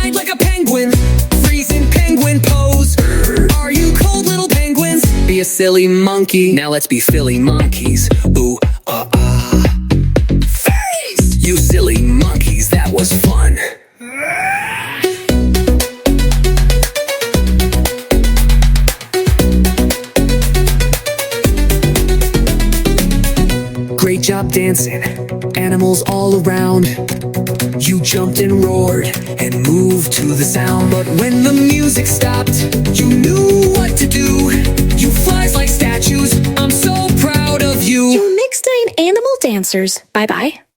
hide like a penguin, freezing penguin pose. Are you cold, little penguins? Be a silly monkey. Now let's be silly monkeys. Ooh, freeze! You silly monkeys, that was fun. Great job dancing, animals all around. You jumped and roared and moved to the sound. But when the music stopped, you knew what to do. You flies like statues, I'm so proud of you. You mixed in animal dancers. Bye-bye.